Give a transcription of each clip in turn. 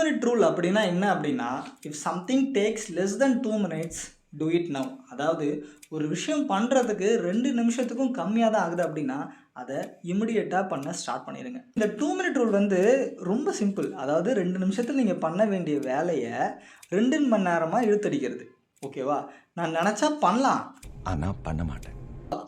Minute rule அப்படின்னா என்ன அப்படின்னா, if something takes less then 2 minutes do it now. அதாவது ஒரு விஷயம் பண்ணுறதுக்கு 2 நிமிஷத்துக்கும் கம்மியாக தான் ஆகுது அப்படின்னா அதை இமிடியேட்டாக பண்ண ஸ்டார்ட் பண்ணிடுங்க. இந்த 2 மினிட் ரூல் வந்து ரொம்ப சிம்பிள். அதாவது 2 நிமிஷத்தில் நீங்கள் பண்ண வேண்டிய வேலையை 2 மணி நேரமாக இழுத்தடிக்கிறது. ஓகேவா? நான் நினச்சா பண்ணலாம், ஆனால் பண்ண மாட்டேன்.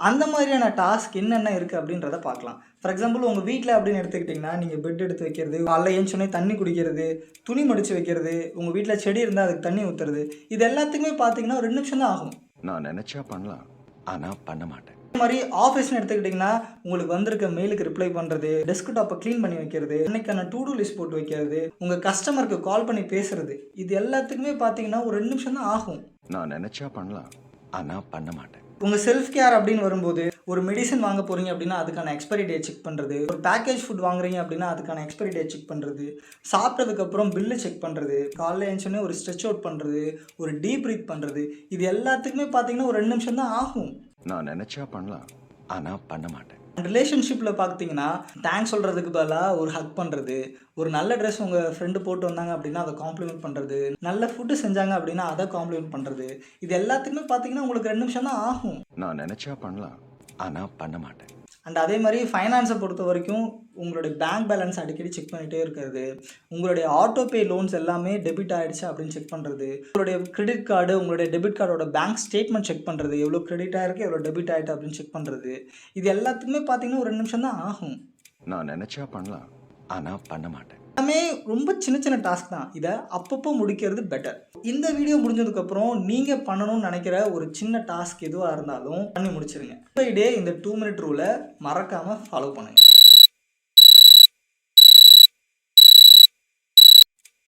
அந்த மாதிரியான டாஸ்க் என்னென்ன இருக்குது அப்படின்றத பார்க்கலாம். ஃபார் எக்ஸாம்பிள் உங்கள் வீட்டில் அப்படின்னு எடுத்துக்கிட்டிங்கன்னா, நீங்கள் பெட் எடுத்து வைக்கிறது, காலைல ஏஞ்சோடனே தண்ணி குடிக்கிறது, துணி மடித்து வைக்கிறது, உங்கள் வீட்டில் செடி இருந்தால் அதுக்கு தண்ணி ஊற்றுறது, இது எல்லாத்துக்குமே பார்த்தீங்கன்னா ஒரு 2 நிமிஷம் தான் ஆகும். நான் நினச்சா பண்ணலாம், ஆனால் பண்ண மாட்டேன். இந்த மாதிரி ஆஃபீஸ்னு எடுத்துக்கிட்டிங்கன்னா, உங்களுக்கு வந்திருக்க மெயிலுக்கு ரிப்ளை பண்ணுறது, டெஸ்க்டாப்பை க்ளீன் பண்ணி வைக்கிறது, அன்னைக்கான டூ டூ லிஸ்ட் போட்டு வைக்கிறது, உங்கள் கஸ்டமருக்கு கால் பண்ணி பேசுறது, இது எல்லாத்துக்குமே பார்த்தீங்கன்னா ஒரு 2 நிமிஷம் தான் ஆகும். நான் நினச்சா பண்ணலாம், ஆனால் பண்ண மாட்டேன். உங்கள் செல்ஃப் கேர் அப்படின்னு வரும்போது, ஒரு மெடிசன் வாங்க போகிறீங்க அப்படின்னா அதுக்கான எக்ஸ்பைரி டேட் செக் பண்ணுறது, ஒரு பேக்கேஜ் ஃபுட் வாங்குறீங்க அப்படின்னா அதுக்கான எக்ஸ்பைரி டேட் செக் பண்ணுறது, சாப்பிட்டதுக்கப்புறம் பில்லு செக் பண்ணுறது, காலைல எழுந்தோடனே ஒரு ஸ்ட்ரெச் அவுட் பண்ணுறது, ஒரு டீப் ப்ரீத் பண்ணுறது, இது எல்லாத்துக்குமே பார்த்தீங்கன்னா ஒரு 2 நிமிஷம் தான் ஆகும். நான் நினச்சா பண்ணலாம், ஆனால் பண்ண மாட்டேன். ரிலேஷன்ஷிப்பில் பார்த்தீங்கன்னா, தேங்க்ஸ் சொல்கிறதுக்கு பதிலாக ஒரு ஹக் பண்ணுறது, ஒரு நல்ல ட்ரெஸ் உங்கள் ஃப்ரெண்டு போட்டு வந்தாங்க அப்படின்னா அதை காம்ப்ளிமெண்ட் பண்ணுறது, நல்ல ஃபுட்டு செஞ்சாங்க அப்படின்னா அதை காம்ப்ளிமெண்ட் பண்ணுறது, இது எல்லாத்துக்குமே பார்த்தீங்கன்னா உங்களுக்கு 2 நிமிஷம் தான் ஆகும். நான் நினச்சா பண்ணலாம், ஆனால் பண்ண மாட்டேன். அண்ட் அதே மாதிரி ஃபைனான்ஸை பொறுத்த வரைக்கும் உங்களுடைய பேங்க் பேலன்ஸ் அடிக்கடி செக் பண்ணிகிட்டே இருக்கிறது, உங்களுடைய ஆட்டோபே லோன்ஸ் எல்லாமே டெபிட் ஆகிடுச்சு அப்படின்னு செக் பண்ணுறது, உங்களுடைய கிரெடிட் கார்டு, உங்களுடைய டெபிட் கார்டோட பேங்க் ஸ்டேட்மெண்ட் செக் பண்ணுறது, எவ்வளோ கிரெடிட் ஆகிருக்கு எவ்வளோ டெபிட் ஆகிட்டு அப்படின்னு செக் பண்ணுறது, இது எல்லாத்துக்குமே பார்த்தீங்கன்னா ஒரு 2 நிமிஷம் தான் ஆகும். நான் நினச்சா பண்ணலாம், ஆனால் பண்ண மாட்டேன். எல்லாமே ரொம்ப சின்ன சின்ன டாஸ்க் தான். இதை அப்பப்போ முடிக்கிறது பெட்டர். இந்த வீடியோ முடிஞ்சதுக்கப்புறம் நீங்கள் பண்ணணும்னு நினைக்கிற ஒரு சின்ன டாஸ்க் எதுவாக இருந்தாலும் பண்ணி முடிச்சிருங்க. டே இந்த 2 மினிட் ரூலை மறக்காமல் ஃபாலோ பண்ணுங்கள்.